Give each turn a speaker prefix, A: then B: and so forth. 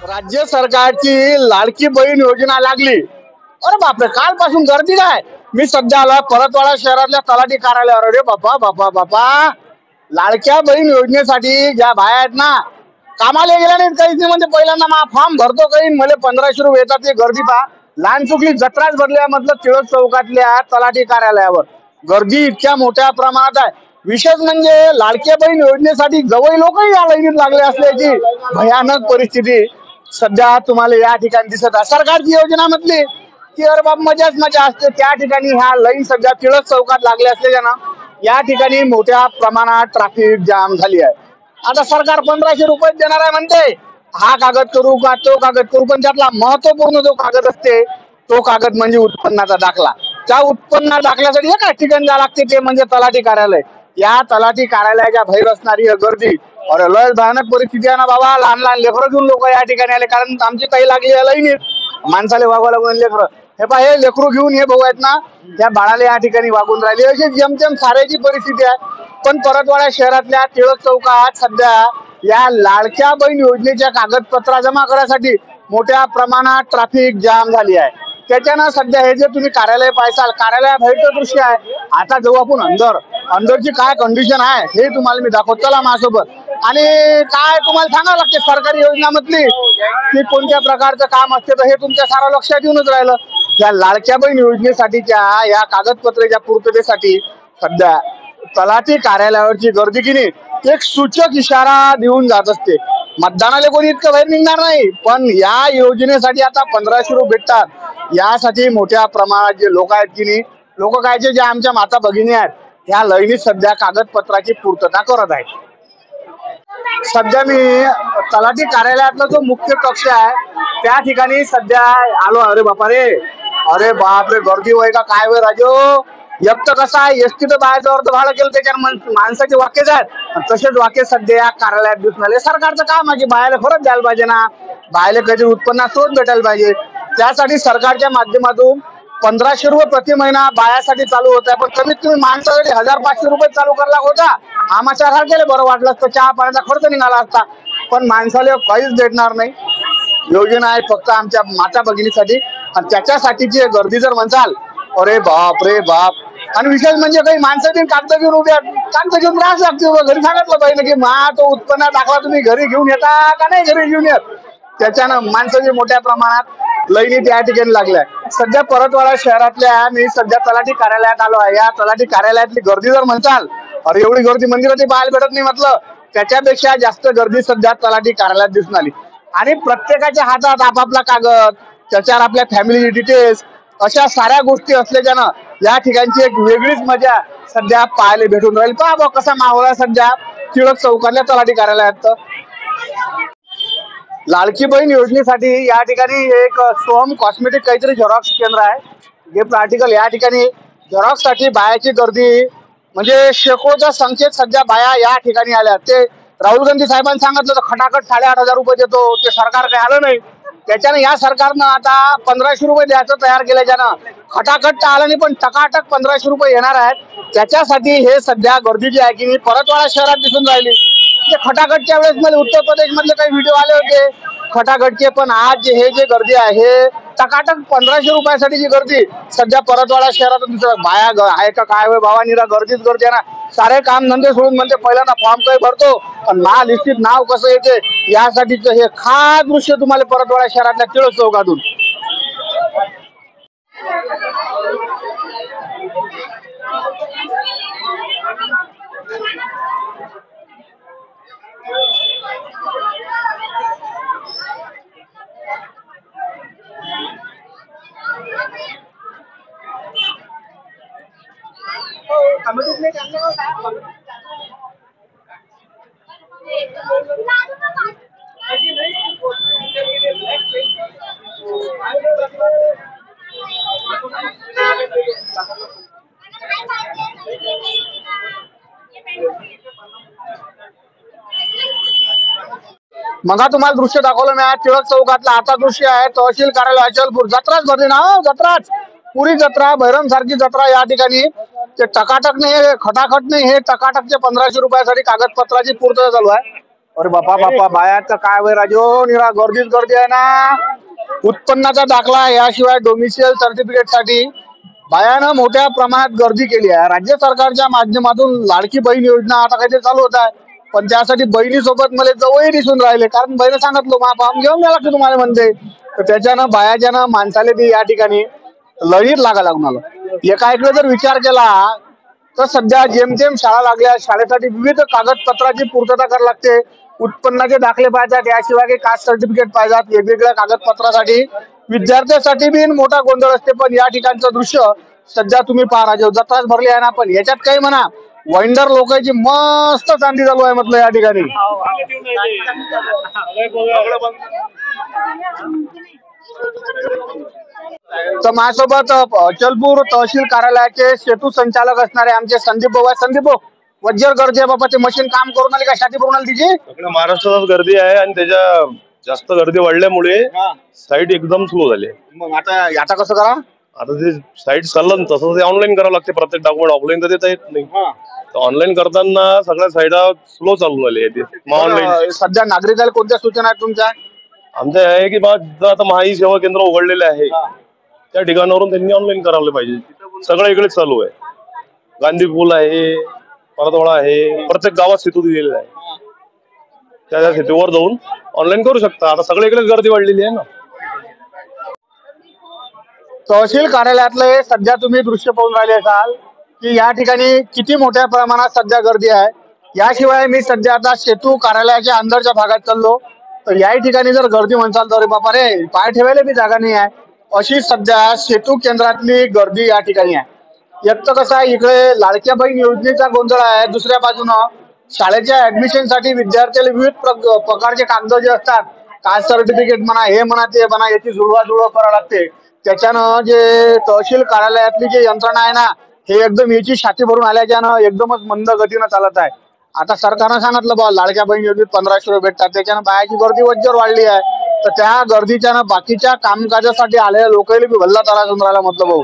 A: राज्य सरकारची लाडकी बहीण योजना लागली। अरे बापरे, कालपासून गर्दी काय। मी सध्या आला परतवाडा शहरातल्या तलाठी कार्यालयावर। अरे बापा बापा बापा, लाडक्या बहीण योजनेसाठी ज्या बाया आहेत ना, कामाला गेल्या नाहीत काहीच नाही। म्हणजे पहिल्यांदा मा फॉर्म भरतो काही मला 1500 रुपये येतात। ते गर्दी पहा, लहान चुकली जत्राच भरल्या मतलब टिळक चौकातल्या तलाठी कार्यालयावर गर्दी इतक्या मोठ्या प्रमाणात आहे। विशेष म्हणजे लाडक्या बहीण योजनेसाठी जवळ लोकही या लाईनीत लागले असल्याची भयानक परिस्थिती सध्या तुम्हाला या ठिकाणी दिसत आहे। सरकारची योजना म्हटली की अरे बाप मजाच मजा असते। त्या ठिकाणी ह्या लाईन सध्या टिळक चौकात लागले असल्यानं या ठिकाणी मोठ्या प्रमाणात ट्रॅफिक जाम झाली आहे। आता सरकार 1500 रुपये देणार आहे म्हणते। हा कागद करू का तो कागद करू, पण त्यातला महत्वपूर्ण जो कागद असते तो कागद म्हणजे उत्पन्नाचा दाखला। त्या उत्पन्न दाखल्यासाठी एकाच ठिकाणी जावं लागते, ते म्हणजे तलाठी कार्यालय। या तलाठी कार्यालयाच्या बाहेर असणारी गर्दी, अरे लय भयानक परिस्थिती आहे ना बाबा। लहान लहान लेकरं घेऊन लोक या ठिकाणी आले, कारण आमची काही लागली आहे लाईनीत। माणसाले वागवा लागून लेकरं, हे पहा हे लेकरू घेऊन हे भाऊ आहेत ना, त्या बाळाला या ठिकाणी वागून राहिले। अशी जमजम साऱ्याची परिस्थिती आहे। पण परतवाडा शहरातल्या टिळक चौकात सध्या या लाडक्या बहीण योजनेच्या कागदपत्रा जमा करण्यासाठी मोठ्या प्रमाणात ट्रॅफिक जाम झाली आहे। त्याच्यानं सध्या हे जे तुम्ही कार्यालय पाहाल, कार्यालयाबाहेरचं दृश्य आहे। आता जाऊ आपण अंदरची काय कंडिशन आहे हे तुम्हाला मी दाखवतो, चला माझ्यासोबत। आणि काय तुम्हाला सांगावं लागते सरकारी योजनामधली की कोणत्या प्रकारचं काम असते, तर हे तुमच्या सारा लक्षात येऊनच राहिलं। या लाडक्या बहीण योजनेसाठीच्या या कागदपत्राच्या पूर्ततेसाठी सध्या तलाठी कार्यालयावरची गर्दी की नाही एक सूचक इशारा देऊन जात असते। मतदानाला कोणी इतकं बाहेर निघणार नाही, पण या योजनेसाठी आता 1500 रुपये भेटतात। यासाठी मोठ्या प्रमाणात जे लोक आहेत की नाही, लोक काय जे आमच्या माता भगिनी आहेत ह्या लाईनीत सध्या कागदपत्राची पूर्तता करत आहेत। सध्या मी तलाठी कार्यालयातला जो मुख्य कक्ष आहे त्या ठिकाणी सध्या आलो। अरे बापा रे, अरे बाप रे, गर्दी होय का काय होय राजो। एक तर कसं आहे, एसटी तर बाहेरचं अर्ध भाडं केलं, त्याच्यावर माणसाचे वाक्यच आहेत, तसेच वाक्य सध्या या कार्यालयात दिसून आले। सरकारचं काम आहे की बाहेर खरंच द्यायला पाहिजे ना, बाहेर काहीतरी उत्पन्न स्रोत भेटायला पाहिजे। त्यासाठी सरकारच्या माध्यमातून 1500 रुपये प्रति महिना बायासाठी चालू होत आहे, पण कमीत कमी माणसासाठी 1500 रुपये चालू करायला होता। आम्हाला सारखेले बरं वाटलं असतं, चहा पाण्याचा खर्च निघाला असता, पण माणसाला काहीच भेटणार नाही। योजना आहे फक्त आमच्या माता भगिनीसाठी, आणि त्याच्यासाठीची गर्दी जर म्हणसाल, अरे बाप रे बाप। आणि विशेष म्हणजे काही माणसं बिन कागद घेऊन उभ्या, कागद घेऊन त्रास लागते। घरी सांगितलं पाहिजे की मा तो उत्पन्न दाखला तुम्ही घरी घेऊन येता का नाही घरी घेऊन येत। त्याच्यानं माणसाची मोठ्या प्रमाणात लाईनीत या ठिकाणी लागल्या। सध्या परतवाडा शहरातल्या मी सध्या तलाठी कार्यालयात आलो आहे। या तलाठी कार्यालयातली गर्दी जर म्हणसाल, अरे एवढी गर्दी मंदिरात पाहायला भेटत नाही म्हटलं, त्याच्यापेक्षा जास्त गर्दी सध्या तलाठी कार्यालयात दिसून आली। आणि प्रत्येकाच्या हातात आपापला कागद, त्याच्यावर आपल्या फॅमिली डिटेल्स, अशा साऱ्या गोष्टी असल्याच्यानं या ठिकाणची एक वेगळीच मजा सध्या पाहायला भेटून राहील। पहा कसा माहोल आहे सध्या टिळक चौकातल्या तलाठी कार्यालयात। लाडकी बहीण योजनेसाठी या ठिकाणी एक सोहम कॉस्मेटिक काहीतरी झेरॉक्स केंद्र आहे। गिफ्ट आर्टिकल या ठिकाणी झेरॉक्स साठी बायाची गर्दी म्हणजे शेकडोच्या संख्येत सध्या बाया या ठिकाणी आल्या। ते राहुल गांधी साहेबांनी सांगितलं तर खटाखट 8500 रुपये देतो, ते सरकार काही आलं नाही। त्याच्यानं या सरकारनं आता 1500 रुपये द्यायचं तयार केल्याच्यानं खटाखट तर आलं नाही, पण टकाटक 1500 रुपये येणार आहेत। त्याच्यासाठी हे सध्या गर्दी जी आहे की परतवाडा शहरात दिसून राहिली। ते खटाखटच्या वेळेस मला उत्तर प्रदेश मधले काही व्हिडिओ आले होते खटाखटचे, पण आज हे जे गर्दी आहे टकाटक 1500 रुपयासाठी जी गर्दी सध्या परतवाडा शहरात बाया आहे का काय होय बाबा, निरा गर्दीच गर्दी आहे ना। सारे काम धंदे सोडून म्हणते पहिल्यांदा फॉर्म काही भरतो, पण मा लिस्टीत नाव कसं येते यासाठीच हे खास दृश्य तुम्हाला परतवाडा शहरातल्या टिळक चौकातून। मग तुम्हाला दृश्य दाखवलं मी टिळक चौकातलं। आता दृश्य आहे तहसील कार्यालय अचलपूर। जत्राच भरली ना, जत्राच पुरी जत्रा, भैरम सारखी जत्रा या ठिकाणी। ते टकाटक नाही, खटाखट नाही, हे टकाटकचे 1500 रुपयासाठी कागदपत्राची पूर्तता चालू आहे। अरे बापा बापा बायाचं काय वय राजो निरा गर्दीच गर्दी आहे ना. उत्पन्नाचा दाखला याशिवाय डोमिशियल सर्टिफिकेट साठी बायानं मोठ्या प्रमाणात गर्दी केली आहे. राज्य सरकारच्या माध्यमातून लाडकी बहीण योजना आता काहीतरी चालू होत आहे, पण त्यासाठी बहिणीसोबत मला जवळही दिसून राहिले, कारण बहिणी सांगितलं मा फॉर्म घेऊन द्या लागते तुम्हाला म्हणते. तर त्याच्यानं बायाच्यानं माणसाले बी या ठिकाणी लढीत लागा लागून आलं. एका इकडे जर विचार केला तर सध्या जेमतेम शाळा लागल्या, शाळेसाठी विविध कागदपत्राची पूर्तता करावी लागते, उत्पन्नाचे दाखले पाहिजेत, याशिवाय काही कास्ट सर्टिफिकेट पाहिजेत, वेगवेगळ्या कागदपत्रासाठी विद्यार्थ्यांसाठी बी मोठा गोंधळ असते. पण या ठिकाणचं दृश्य सध्या तुम्ही पहा, जत्राच भरली आहे ना, पण याच्यात काही म्हणा वाइंडर लोकांची मस्त चांदी चालू आहे म्हटलं या ठिकाणी. तर माझ्यासोबत अचलपूर तहसील कार्यालयाचे सेतू संचालक असणारे आमचे संदीप भाऊ आहे. संदीप भाऊ, वज्जर गर्दी आहे बाबा, ते मशीन काम करून आली का शादी करून आली तिची?
B: महाराष्ट्रात गर्दी आहे आणि त्याच्या जास्त गर्दी वाढल्यामुळे साईट एकदम स्लो झाली.
A: मग आता कसं करा?
B: आता ते साईट चाललं तसं ते ऑनलाईन करावं लागते. प्रत्येक डॉक्युमेंट ऑफलाईन तर देता येत नाही. ऑनलाईन करताना सगळ्या साईडा स्लो चालू झाली. ऑनलाईन
A: सध्या नागरिकाला कोणत्या सूचना आहेत तुमच्या?
B: आमच्या आहे की बा आता महाई सेवा केंद्र उघडलेले आहे, त्या ठिकाणावरून त्यांनी ऑनलाईन करावलं पाहिजे. सगळं इकडेच चालू आहे. गांधी पूल आहे, परतवाडा आहे, प्रत्येक गावात सेतू दिलेला आहे. त्या सेतूवर जाऊन ऑनलाईन करू शकता. आता सगळ्या इकडेच गर्दी वाढलेली आहे ना.
A: तहसील कार्यालयातले सध्या तुम्ही दृश्य पाहून राहिले असाल की या ठिकाणी किती मोठ्या प्रमाणात सध्या गर्दी आहे. याशिवाय मी सध्या आता सेतू कार्यालयाच्या अंदरच्या भागात चाललो, तर याही ठिकाणी जर गर्दी म्हणसाल तर बापा रे पाय ठेवायला बी जागा नाही आहे, अशी सध्या सेतू केंद्रातली गर्दी या ठिकाणी आहे. एक तर कसं आहे, इकडे लाडक्या बहीण योजनेचा गोंधळ आहे, दुसऱ्या बाजूनं शाळेच्या ऍडमिशन साठी विद्यार्थ्याला विविध प्रकारचे कागद जे असतात, कास्ट सर्टिफिकेट म्हणा, हे म्हणा ते म्हणा, याची जुळवाजुळव करावी लागते. त्याच्यानं जे तहसील कार्यालयातली जी यंत्रणा आहे ना, हे एकदम याची छाती भरून आल्याच्यानं एकदमच मंद गतीनं चालत आहे. आता सरकारनं सांगितलं बा लाडक्या बहीण योजनेत 1500 भेटतात, त्याच्यानं बायाची गर्दी वज्जर वाढली आहे. तर त्या गर्दीच्यानं बाकीच्या कामकाजासाठी आलेल्या लोकांना बी भल्ला त्रास होऊन राहिला म्हटलं भाऊ.